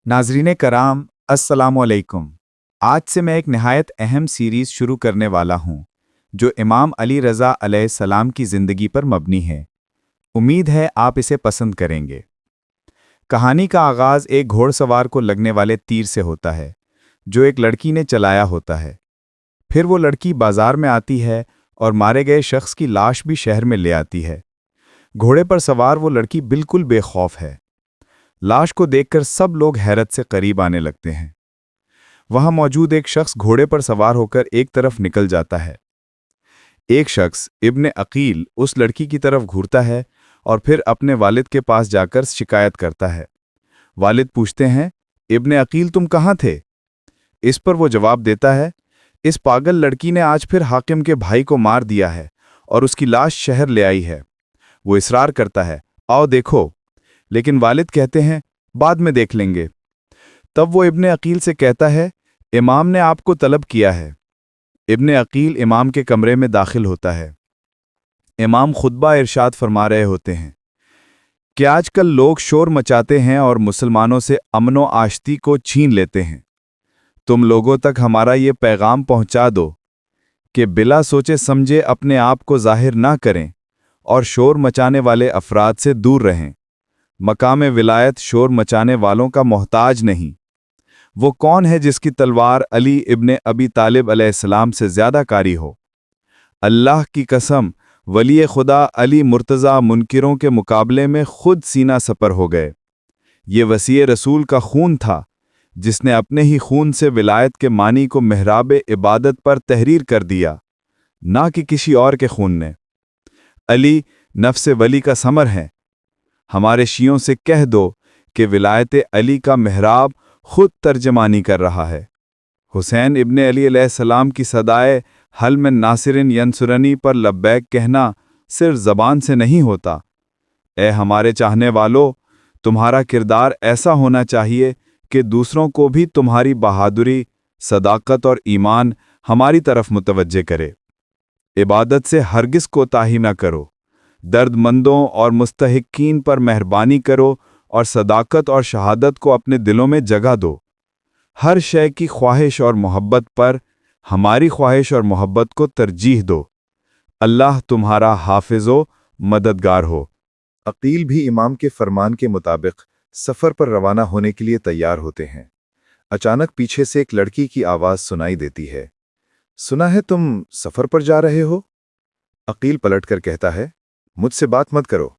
नाजरीन कराम अस्सलाम वालेकुम। आज से मैं एक नहायत अहम सीरीज़ शुरू करने वाला हूँ जो इमाम अली रज़ा अलैहिस्सलाम की ज़िंदगी पर मबनी है। उम्मीद है आप इसे पसंद करेंगे। कहानी का आगाज़ एक घोड़सवार को लगने वाले तीर से होता है जो एक लड़की ने चलाया होता है। फिर वो लड़की बाजार में आती है और मारे गए शख्स की लाश भी शहर में ले आती है। घोड़े पर सवार वो लड़की बिल्कुल बेखौफ है। लाश को देखकर सब लोग हैरत से करीब आने लगते हैं। वहां मौजूद एक शख्स घोड़े पर सवार होकर एक तरफ निकल जाता है। एक शख्स इब्ने अकील उस लड़की की तरफ घूरता है और फिर अपने वालिद के पास जाकर शिकायत करता है। वालिद पूछते हैं, इब्ने अकील तुम कहाँ थे? इस पर वो जवाब देता है, इस पागल लड़की ने आज फिर हाकिम के भाई को मार दिया है और उसकी लाश शहर ले आई है। वो इसरार करता है, आओ देखो, लेकिन वालिद कहते हैं बाद में देख लेंगे। तब वो इब्ने अकील से कहता है, इमाम ने आपको तलब किया है। इब्ने अकील इमाम के कमरे में दाखिल होता है। इमाम खुतबा इरशाद फरमा रहे होते हैं कि आजकल लोग शोर मचाते हैं और मुसलमानों से अमनो आश्ती को छीन लेते हैं। तुम लोगों तक हमारा ये पैगाम पहुंचा दो कि बिला सोचे समझे अपने आप को जाहिर ना करें और शोर मचाने वाले अफराद से दूर रहें। मकाम विलायत शोर मचाने वालों का मोहताज नहीं। वो कौन है जिसकी तलवार अली इब्ने अबी तालिब अलैहिस्सलाम से ज़्यादा कारी हो? अल्लाह की कसम, वली खुदा अली मुर्तज़ा मुनकिरों के मुकाबले में खुद सीना सपर हो गए। ये वसी रसूल का खून था जिसने अपने ही खून से विलायत के मानी को महराब इबादत पर तहरीर कर दिया, ना कि किसी और के खून ने। अली नफ्स वली का समर है। हमारे शियों से कह दो कि विलायत अली का महराब खुद तर्जमानी कर रहा है। हुसैन इब्ने अली अलैहिस्सलाम की सदाए हल में नासिरिन यंसुरनी पर लब्बैक कहना सिर्फ ज़बान से नहीं होता। ए हमारे चाहने वालों, तुम्हारा किरदार ऐसा होना चाहिए कि दूसरों को भी तुम्हारी बहादुरी, सदाकत और ईमान हमारी तरफ मुतवज्जे करे। इबादत से हरगिज़ कोताही न करो। दर्दमंदों और मुस्तहिकीन पर मेहरबानी करो और सदाकत और शहादत को अपने दिलों में जगह दो। हर शय की ख्वाहिश और मोहब्बत पर हमारी ख्वाहिश और मोहब्बत को तरजीह दो। अल्लाह तुम्हारा हाफिज़ो मददगार हो। अकील भी इमाम के फरमान के मुताबिक सफ़र पर रवाना होने के लिए तैयार होते हैं। अचानक पीछे से एक लड़की की आवाज़ सुनाई देती है। सुना है तुम सफ़र पर जा रहे हो? अकील पलटकर कहता है, मुझसे बात मत करो।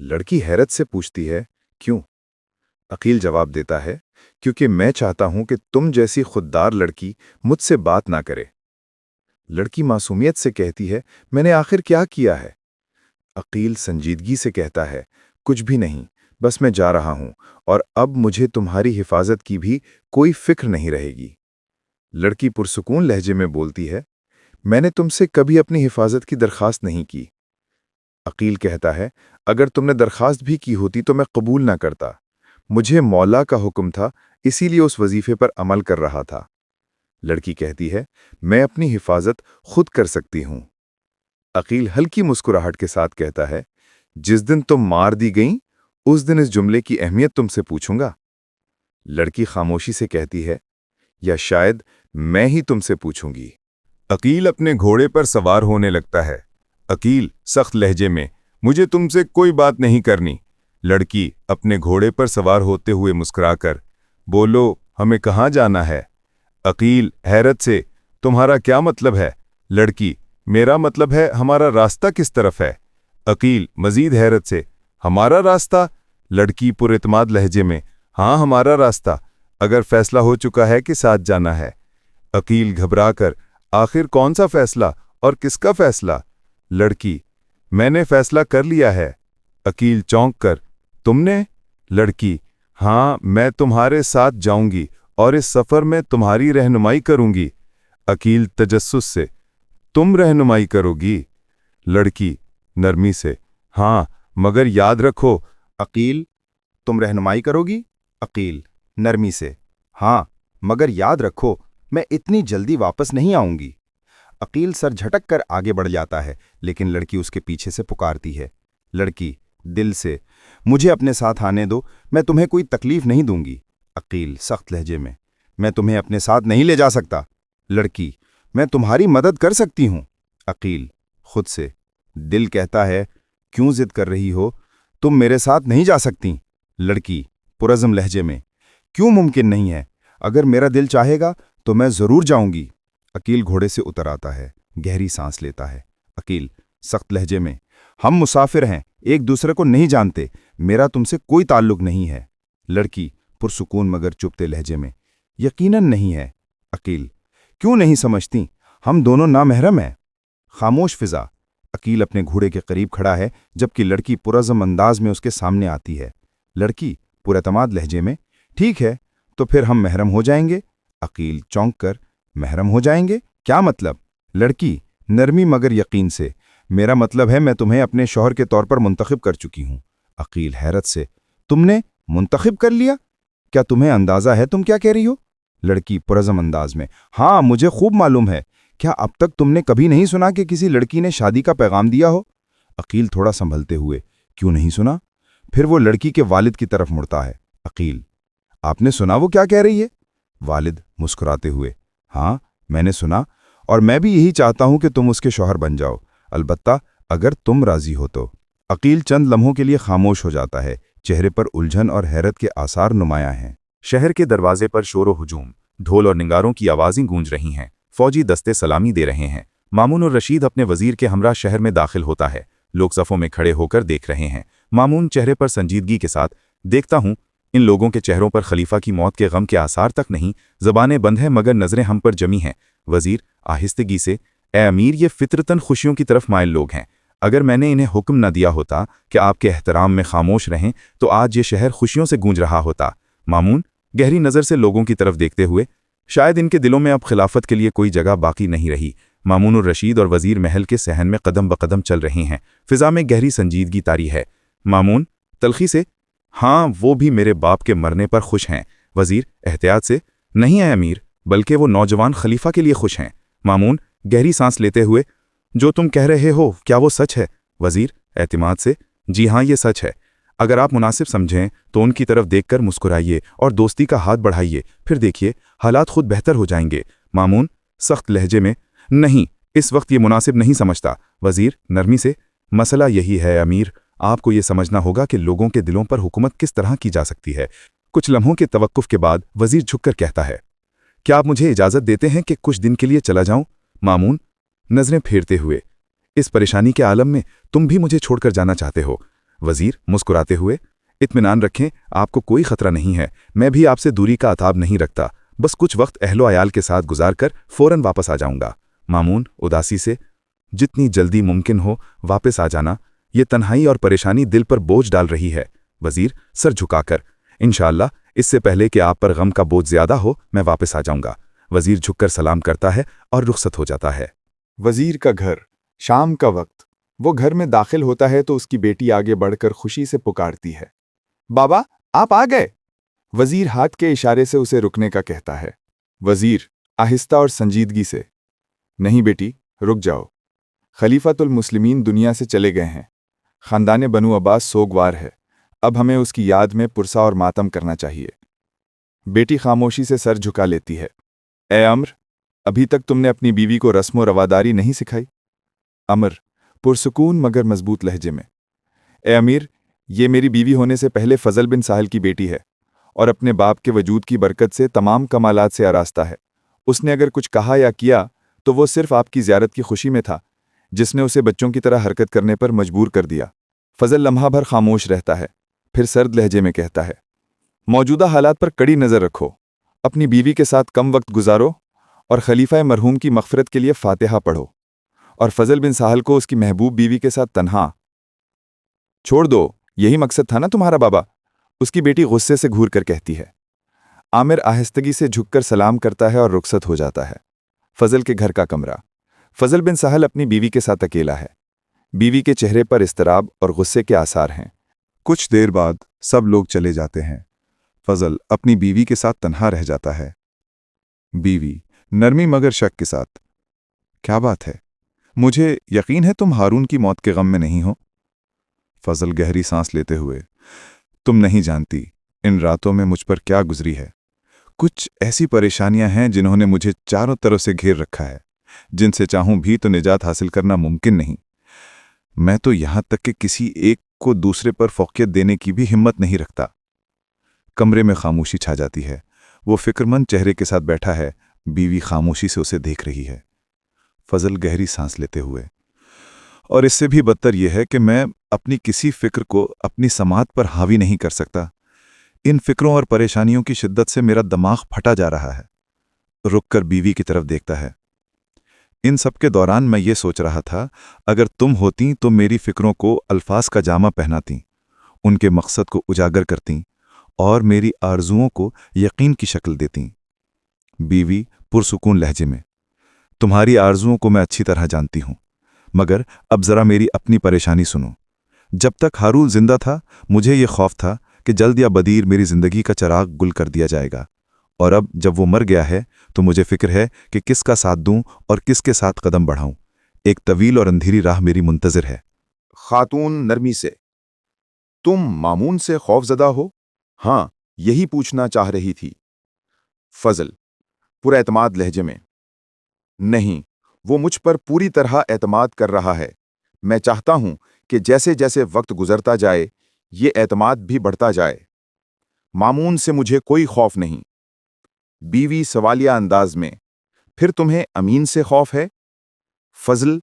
लड़की हैरत से पूछती है, क्यों? अकील जवाब देता है, क्योंकि मैं चाहता हूं कि तुम जैसी खुददार लड़की मुझसे बात ना करे। लड़की मासूमियत से कहती है, मैंने आखिर क्या किया है? अकील संजीदगी से कहता है, कुछ भी नहीं, बस मैं जा रहा हूं और अब मुझे तुम्हारी हिफाजत की भी कोई फिक्र नहीं रहेगी। लड़की पुरसुकून लहजे में बोलती है, मैंने तुमसे कभी अपनी हिफाजत की दरखास्त नहीं की। अकील कहता है, अगर तुमने दरखास्त भी की होती तो मैं कबूल ना करता। मुझे मौला का हुक्म था, इसीलिए उस वजीफे पर अमल कर रहा था। लड़की कहती है, मैं अपनी हिफाजत खुद कर सकती हूं। अकील हल्की मुस्कुराहट के साथ कहता है, जिस दिन तुम मार दी गईं, उस दिन इस जुमले की अहमियत तुमसे पूछूंगा। लड़की खामोशी से कहती है, या शायद मैं ही तुमसे पूछूंगी। अकील अपने घोड़े पर सवार होने लगता है। अकील सख्त लहजे में, मुझे तुमसे कोई बात नहीं करनी। लड़की अपने घोड़े पर सवार होते हुए मुस्कुराकर, बोलो हमें कहाँ जाना है? अकील हैरत से, तुम्हारा क्या मतलब है? लड़की, मेरा मतलब है हमारा रास्ता किस तरफ है? अकील मजीद हैरत से, हमारा रास्ता? लड़की पुरइत्माद लहजे में, हाँ हमारा रास्ता, अगर फैसला हो चुका है कि साथ जाना है। अकील घबराकर, आखिर कौन सा फैसला और किसका फैसला? लड़की, मैंने फैसला कर लिया है। अकील चौंक कर, तुमने? लड़की, हाँ मैं तुम्हारे साथ जाऊंगी और इस सफ़र में तुम्हारी रहनुमाई करूंगी। अकील तजस्सुस से, तुम रहनुमाई करोगी? लड़की नरमी से, हाँ मगर याद रखो। अकील, तुम रहनुमाई करोगी? अकील नरमी से, हाँ मगर याद रखो मैं इतनी जल्दी वापस नहीं आऊंगी। अकील सर झटक कर आगे बढ़ जाता है, लेकिन लड़की उसके पीछे से पुकारती है। लड़की दिल से, मुझे अपने साथ आने दो, मैं तुम्हें कोई तकलीफ नहीं दूंगी। عقیل سخت لہجے میں تمہیں اپنے ساتھ نہیں لے جا سکتا۔ لڑکی، میں تمہاری مدد کر سکتی ہوں۔ عقیل خود سے، دل کہتا ہے کیوں ضد کر رہی ہو، تم میرے ساتھ نہیں جا سکتی۔ لڑکی پرعزم لہجے میں، کیوں ممکن نہیں ہے؟ اگر میرا دل چاہے گا تو میں ضرور جاؤں گی۔ عقیل گھوڑے سے اتر آتا ہے، گہری سانس لیتا ہے۔ عقیل سخت لہجے میں، ہم مسافر ہیں، ایک دوسرے کو نہیں جانتے، میرا تم سے کوئی تعلق نہیں ہے۔ لڑکی پرسکون مگر چپتے لہجے میں، یقیناً نہیں ہے۔ عقیل کیوں نہیں سمجھتی؟ ہم دونوں نامحرم ہیں۔ خاموش فضا۔ عقیل اپنے گھوڑے کے قریب کھڑا ہے جبکہ لڑکی پرعزم انداز میں اس کے سامنے آتی ہے۔ لڑکی پراعتماد لہجے میں، ٹھیک ہے تو پھر ہم محرم ہو جائیں گے۔ عقیل چونک کر، محرم ہو جائیں گے؟ کیا مطلب؟ لڑکی نرمی مگر یقین سے، میرا مطلب ہے میں تمہیں اپنے شوہر کے طور پر منتخب کر چکی ہوں۔ عقیل حیرت سے، تم نے منتخب کر لیا؟ کیا تمہیں اندازہ ہے تم کیا کہہ رہی ہو؟ لڑکی پرعزم انداز میں، ہاں مجھے خوب معلوم ہے۔ کیا اب تک تم نے کبھی نہیں سنا کہ کسی لڑکی نے شادی کا پیغام دیا ہو؟ عقیل تھوڑا سنبھلتے ہوئے، کیوں نہیں سنا؟ پھر وہ لڑکی کے والد کی طرف مڑتا ہے۔ عقیل آپ نے سنا وہ کیا کہہ رہی ہے؟ والد مسکراتے ہوئے، ہاں میں نے سنا، اور میں بھی یہی چاہتا ہوں کہ تم اس کے شوہر بن جاؤ، البتہ اگر تم راضی ہو تو۔ عقیل چند لمحوں کے لیے خاموش ہو جاتا ہے، چہرے پر الجھن اور حیرت کے آثار نمایاں ہیں۔ شہر کے دروازے پر شور و ہجوم، ڈھول اور نگاروں کی آوازیں گونج رہی ہیں، فوجی دستے سلامی دے رہے ہیں۔ مامون الرشید اپنے وزیر کے ہمراہ شہر میں داخل ہوتا ہے، لوگ صفوں میں کھڑے ہو کر دیکھ رہے ہیں۔ مامون چہرے پر سنجیدگی کے ساتھ، دیکھتا ہوں ان لوگوں کے چہروں پر خلیفہ کی موت کے غم کے آثار تک نہیں، زبانیں بند ہیں مگر نظریں ہم پر جمی ہیں۔ وزیر آہستگی سے، اے امیر یہ فطرتاً خوشیوں کی طرف مائل لوگ ہیں، اگر میں نے انہیں حکم نہ دیا ہوتا کہ آپ کے احترام میں خاموش رہیں تو آج یہ شہر خوشیوں سے گونج رہا ہوتا۔ مامون گہری نظر سے لوگوں کی طرف دیکھتے ہوئے، شاید ان کے دلوں میں اب خلافت کے لیے کوئی جگہ باقی نہیں رہی۔ مامون الرشید اور وزیر محل کے صحن میں قدم بقدم چل رہے ہیں، فضا میں گہری سنجیدگی طاری ہے۔ مامون تلخی سے، ہاں وہ بھی میرے باپ کے مرنے پر خوش ہیں۔ وزیر احتیاط سے، نہیں ہے امیر، بلکہ وہ نوجوان خلیفہ کے لیے خوش ہیں۔ مامون گہری سانس لیتے ہوئے، جو تم کہہ رہے ہو کیا وہ سچ ہے؟ وزیر اعتماد سے، جی ہاں یہ سچ ہے۔ اگر آپ مناسب سمجھیں تو ان کی طرف دیکھ کر مسکرائیے اور دوستی کا ہاتھ بڑھائیے، پھر دیکھیے حالات خود بہتر ہو جائیں گے۔ مامون سخت لہجے میں، نہیں اس وقت یہ مناسب نہیں سمجھتا۔ وزیر نرمی سے، مسئلہ یہی ہے امیر، آپ کو یہ سمجھنا ہوگا کہ لوگوں کے دلوں پر حکومت کس طرح کی جا سکتی ہے۔ کچھ لمحوں کے توقف کے بعد وزیر جھک کر کہتا ہے، کیا آپ مجھے اجازت دیتے ہیں کہ کچھ دن کے لیے چلا جاؤں؟ مامون نظریں پھیرتے ہوئے، اس پریشانی کے عالم میں تم بھی مجھے چھوڑ کر جانا چاہتے ہو؟ وزیر مسکراتے ہوئے، اطمینان رکھیں آپ کو کوئی خطرہ نہیں ہے، میں بھی آپ سے دوری کا عتاب نہیں رکھتا، بس کچھ وقت اہل و عیال کے ساتھ گزار کر فوراً واپس آ جاؤں گا۔ مامون اداسی سے، جتنی جلدی ممکن ہو واپس آ جانا، یہ تنہائی اور پریشانی دل پر بوجھ ڈال رہی ہے۔ وزیر سر جھکا کر، انشاءاللہ اس سے پہلے کہ آپ پر غم کا بوجھ زیادہ ہو میں واپس آ جاؤں گا۔ وزیر جھک کر سلام کرتا ہے اور رخصت ہو جاتا ہے۔ وزیر کا گھر، شام کا وقت، وہ گھر میں داخل ہوتا ہے تو اس کی بیٹی آگے بڑھ کر خوشی سے پکارتی ہے، بابا آپ آ گئے۔ وزیر ہاتھ کے اشارے سے اسے رکنے کا کہتا ہے۔ وزیر آہستہ اور سنجیدگی سے، نہیں بیٹی رک جاؤ، خلیفۃ المسلمین دنیا سے چلے گئے ہیں، خاندان بنو عباس سوگوار ہے، اب ہمیں اس کی یاد میں پرسہ اور ماتم کرنا چاہیے۔ بیٹی خاموشی سے سر جھکا لیتی ہے۔ اے امر، ابھی تک تم نے اپنی بیوی کو رسم و رواداری نہیں سکھائی؟ امر پرسکون مگر مضبوط لہجے میں، اے امیر یہ میری بیوی ہونے سے پہلے فضل بن ساحل کی بیٹی ہے اور اپنے باپ کے وجود کی برکت سے تمام کمالات سے آراستہ ہے۔ اس نے اگر کچھ کہا یا کیا تو وہ صرف آپ کی زیارت کی خوشی میں تھا، جس نے اسے بچوں کی طرح حرکت کرنے پر مجبور کر دیا۔ فضل لمحہ بھر خاموش رہتا ہے، پھر سرد لہجے میں کہتا ہے، موجودہ حالات پر کڑی نظر رکھو، اپنی بیوی کے ساتھ کم وقت گزارو اور خلیفہ مرحوم کی مغفرت کے لیے فاتحہ پڑھو، اور فضل بن ساحل کو اس کی محبوب بیوی کے ساتھ تنہا چھوڑ دو، یہی مقصد تھا نا تمہارا بابا؟ اس کی بیٹی غصے سے گھور کر کہتی ہے۔ عامر آہستگی سے جھک کر سلام کرتا ہے اور رخصت ہو جاتا ہے۔ فضل کے گھر کا کمرہ، فضل بن ساحل اپنی بیوی کے ساتھ اکیلا ہے، بیوی کے چہرے پر اضطراب اور غصے کے آثار ہیں۔ کچھ دیر بعد سب لوگ چلے جاتے ہیں، فضل اپنی بیوی کے ساتھ تنہا رہ جاتا ہے۔ بیوی نرمی مگر شک کے ساتھ، کیا بات ہے؟ مجھے یقین ہے تم ہارون کی موت کے غم میں نہیں ہو؟ فضل گہری سانس لیتے ہوئے، تم نہیں جانتی، इन रातों में मुझ पर क्या गुजरी है। कुछ ऐसी परेशानियां हैं जिन्होंने मुझे चारों तरफ से घेर रखा है, जिनसे चाहूं भी तो निजात हासिल करना मुमकिन नहीं। मैं तो यहां तक कि किसी एक को दूसरे पर फौकियत देने की भी हिम्मत नहीं रखता। कमरे में खामोशी छा जाती है। वो फिक्रमंद चेहरे के साथ बैठा है, बीवी खामोशी से उसे देख रही है। फजल गहरी सांस लेते हुए, और इससे भी बदतर यह है कि मैं अपनी किसी फिक्र को अपनी समात पर हावी नहीं कर सकता। इन फिक्रों और परेशानियों की शिद्दत से मेरा दिमाग फटा जा रहा है। रुककर बीवी की तरफ देखता है। इन सब के दौरान मैं ये सोच रहा था, अगर तुम होती तो मेरी फिक्रों को अल्फाज का जामा पहनाती, उनके मकसद को उजागर करती और मेरी आरजुओं को यकीन की शक्ल देती। बीवी पुरसुकून लहजे में, तुम्हारी आरजुओं को मैं अच्छी तरह जानती हूं, मगर अब जरा मेरी अपनी परेशानी सुनो। जब तक हारून जिंदा था मुझे ये खौफ था कि जल्द या बदीर मेरी जिंदगी का चिराग गुल कर दिया जाएगा, और अब जब वो मर गया है तो मुझे फिक्र है कि किसका साथ दूं और किसके साथ कदम बढ़ाऊं। एक तवील और अंधेरी राह मेरी मुंतजर है। खातून नरमी से, तुम मामून से खौफजदा हो? हाँ, यही पूछना चाह रही थी। फजल पुरएतमाद लहजे में, नहीं, वो मुझ पर पूरी तरह एतमाद कर रहा है। मैं चाहता हूं कि जैसे जैसे वक्त गुजरता जाए ये एतमाद भी बढ़ता जाए। मामून से मुझे कोई खौफ नहीं। बीवी सवालिया अंदाज में, फिर तुम्हें अमीन से खौफ है? फजल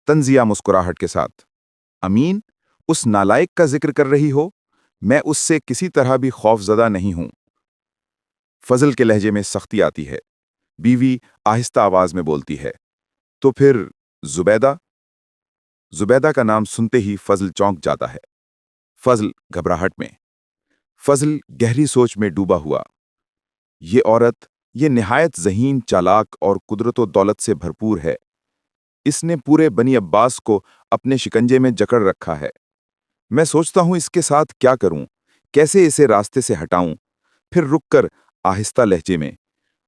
तंजिया मुस्कुराहट के साथ, अमीन, उस नालायक का जिक्र कर रही हो? मैं उससे किसी तरह भी खौफजदा नहीं हूं। फजल के लहजे में सख्ती आती है। बीवी आहिस्ता आवाज में बोलती है, तो फिर जुबैदा? जुबैदा का नाम सुनते ही फजल चौंक जाता है। फजल घबराहट में, फजल गहरी सोच में डूबा हुआ। ये औरत, ये निहायत ज़हीन, चालाक और कुदरत दौलत से भरपूर है। इसने पूरे बनी अब्बास को अपने शिकंजे में जकड़ रखा है। मैं सोचता हूं इसके साथ क्या करूं, कैसे इसे रास्ते से हटाऊं। फिर रुककर आहिस्ता लहजे में,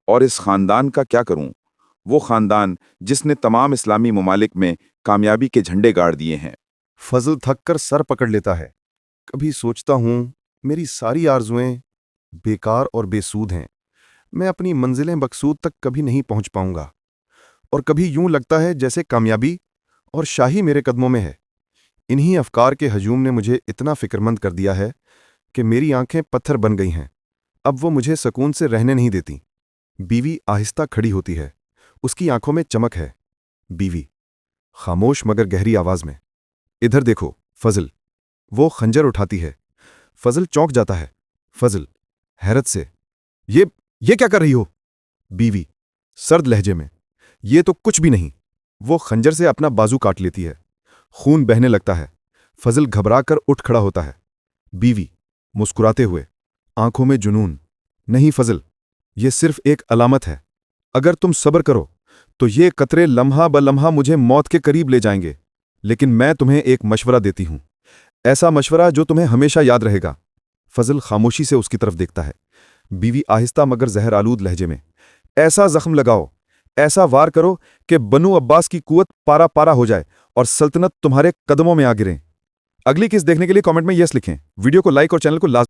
और इस खानदान का क्या करूं, वो खानदान जिसने तमाम इस्लामी ममालिक में कामयाबी के झंडे गाड़ दिए हैं। फजल थक कर सर पकड़ लेता है। कभी सोचता हूं मेरी सारी आरजुएं बेकार और बेसूद हैं। मैं अपनी मंजिलें मकसूद तक कभी नहीं पहुंच पाऊंगा। और कभी यूं लगता है जैसे कामयाबी और शाही मेरे कदमों में है। इन्हीं अफकार के हजूम ने मुझे इतना फिक्रमंद कर दिया है कि मेरी आंखें पत्थर बन गई हैं। अब वो मुझे सुकून से रहने नहीं देती। बीवी आहिस्ता खड़ी होती है। उसकी आंखों में चमक है। बीवी खामोश मगर गहरी आवाज में, इधर देखो फजल। वो खंजर उठाती है। फजल चौंक जाता है। फजल हैरत से, ये क्या कर रही हो? बीवी सर्द लहजे में, ये तो कुछ भी नहीं। वो खंजर से अपना बाजू काट लेती है। खून बहने लगता है। फजल घबराकर उठ खड़ा होता है। बीवी मुस्कुराते हुए, आंखों में जुनून, नहीं फजल, ये सिर्फ एक अलामत है। अगर तुम सब्र करो तो ये कतरे लम्हा ब लम्हा मुझे मौत के करीब ले जाएंगे। लेकिन मैं तुम्हें एक मशवरा देती हूं, ऐसा मशवरा जो तुम्हें हमेशा याद रहेगा। फजल खामोशी से उसकी तरफ देखता है। बीवी आहिस्ता मगर जहर आलूद लहजे में, ऐसा जख्म लगाओ, ऐसा वार करो कि बनु अब्बास की कुवत पारा पारा हो जाए और सल्तनत तुम्हारे कदमों में आ गिरे। अगली किस देखने के लिए कमेंट में यस लिखें। वीडियो को लाइक और चैनल को